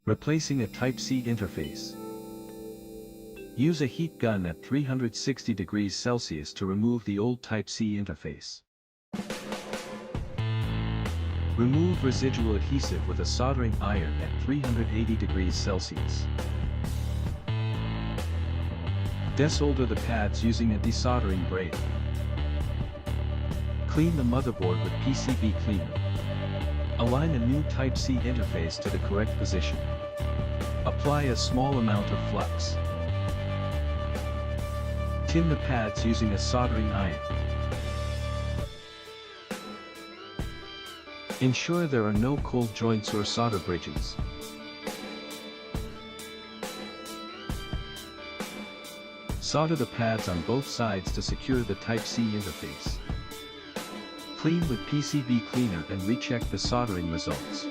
Replacing a Type-C interface. Use a heat gun at 360 degrees Celsius to remove the old Type-C interface. Remove residual adhesive with a soldering iron at 380 degrees Celsius. Desolder the pads using a desoldering braid. Clean the motherboard with PCB cleaner. Align a new Type-C interface to the correct position. Apply a small amount of flux. Tin the pads using a soldering iron. Ensure there are no cold joints or solder bridges. Solder the pads on both sides to secure the Type-C interface. Clean with PCB cleaner and recheck the soldering results.